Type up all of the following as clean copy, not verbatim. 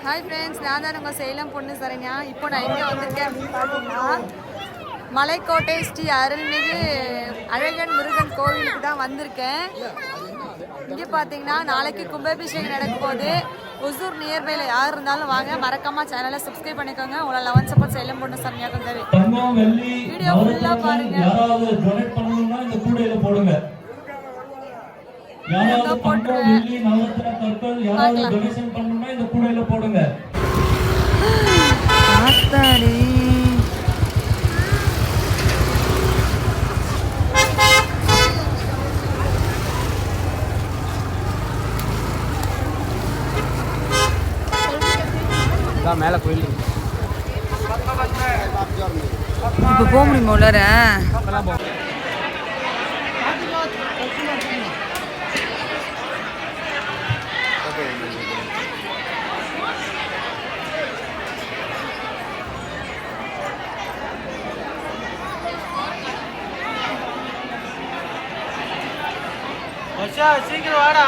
Hi friends, நான் தான் உங்கள் சேலம் பொண்ணு சரண்யா. இப்போ நான் எங்கே வந்திருக்கேன் அப்படின்னு பார்த்தீங்கன்னா, மலைக்கோட்டை ஸ்ரீ அருள்மிகு அழகன் முருகன் கோவிலுக்கு தான் வந்திருக்கேன். இங்கே பார்த்தீங்கன்னா நாளைக்கு கும்பாபிஷேகம் நடக்கும் போது ஒசூர் நியர்பையில் யார் இருந்தாலும் வாங்க, மறக்காம சேனலை சப்ஸ்கிரைப் பண்ணிக்கோங்க. உங்களை 11 சப்போர்ட் சேலம் பொண்ணு சரண்யா கொண்டாவே. வீடியோ ஃபுல்லாக பாருங்க. மேல கோயில் இப்போ போக முடியுமா உள்ளார? சீக்கிரம் வாடா.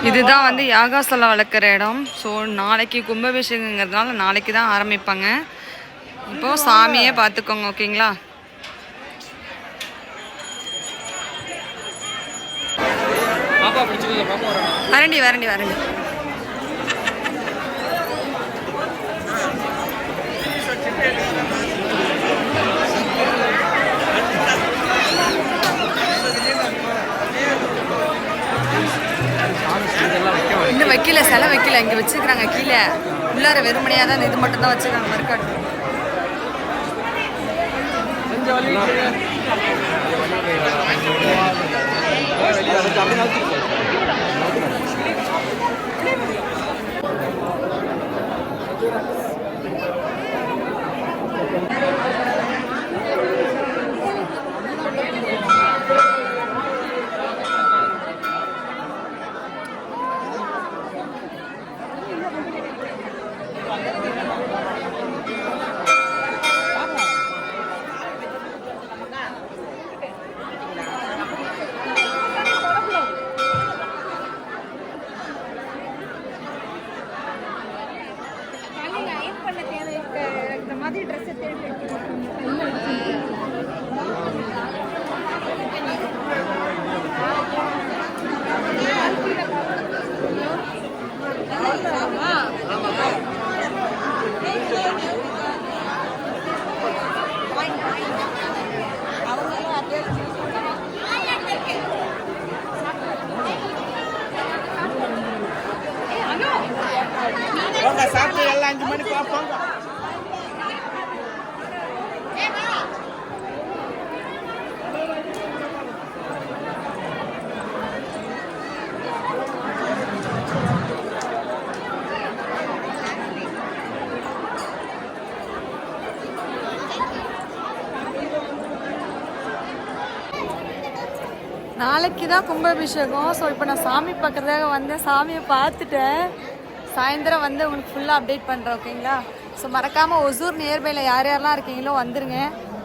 இதுதான் வந்து யாகாசலம் வளர்க்குற இடம். ஸோ நாளைக்கு கும்பாபிஷேகங்கிறதுனால நாளைக்கு தான் ஆரம்பிப்பாங்க. இப்போ சாமியே பார்த்துக்கோங்க, ஓகேங்களா? வரண்டி வரண்டி வரண்டி. இன்னும் வைக்கல, சிலை வைக்கல, இங்கே வச்சுருக்குறாங்க கீழே. உள்ளார வெறுமனையாக தான் இது மட்டும் தான் வச்சுருக்காங்க. மறுக்காடு சாப்பிட்டு எல்லாம் 5 மணிக்கு பார்ப்போங்க. நாளைக்கு தான் கும்பாபிஷேகம். ஸோ இப்போ நான் சாமி பார்க்குறதாக வந்தேன். சாமியை பார்த்துட்டேன். சாயந்தரம் வந்து உங்களுக்கு ஃபுல்லாக அப்டேட் பண்ணுறேன், ஓகேங்களா? ஸோ மறக்காமல் ஒசூர் நியர்பையில் யார் யாரெல்லாம் இருக்கீங்களோ வந்துருங்க.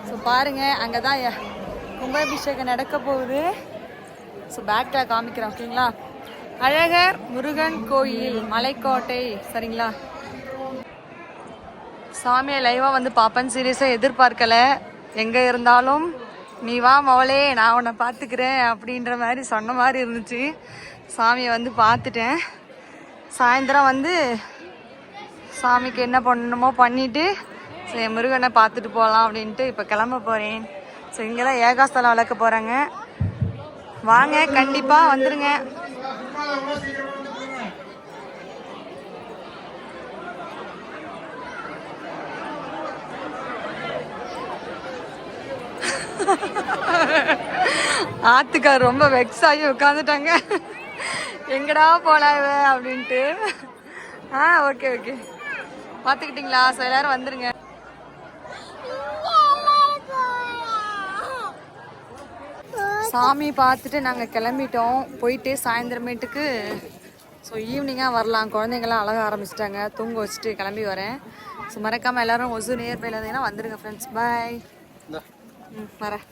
ஸோ பாருங்கள், அங்கே தான் கும்பாபிஷேகம் நடக்க போகுது. ஸோ பேக்கில் காமிக்கிறேன், ஓகேங்களா? அழகர் முருகன் கோயில் மலைக்கோட்டை, சரிங்களா? சாமியை லைவாக வந்து பார்ப்பேன்னு சீரியஸாக எதிர்பார்க்கலை. எங்கே இருந்தாலும் நீ வா மவளே, நான் உன்னை பார்த்துக்கிறேன் அப்படின்ற மாதிரி சொன்ன மாதிரி இருந்துச்சு. சாமியை வந்து பார்த்துட்டேன். சாயந்தரம் வந்து சாமிக்கு என்ன பண்ணணுமோ பண்ணிவிட்டு சரி முருகனை பார்த்துட்டு போகலாம் அப்படின்ட்டு இப்போ கிளம்ப போகிறேன். ஸோ இங்கே தான் ஏகாஸ்தலம் வளர்க்க போகிறாங்க. வாங்க, கண்டிப்பாக வந்துடுங்க. ஆத்துக்கார் ரொம்ப வெக்ஸ் ஆகி உட்காந்துட்டாங்க. எங்கடா போலாவ அப்படின்ட்டு. Okay okay, பார்த்துக்கிட்டிங்களா? ஸோ எல்லாரும் வந்துருங்க. சாமி பார்த்துட்டு நாங்கள் கிளம்பிட்டோம். போயிட்டு சாயந்தரமேட்டுக்கு ஸோ ஈவினிங்காக வரலாம். குழந்தைங்களாம் அழக ஆரம்பிச்சிட்டாங்க. தூங்க வச்சுட்டு கிளம்பி வரேன். ஸோ மறக்காமல் எல்லோரும் ஒசூர் நியர்பையில் இருந்தீங்கன்னா வந்துடுங்க ஃப்ரெண்ட்ஸ். பாய். வரேன்.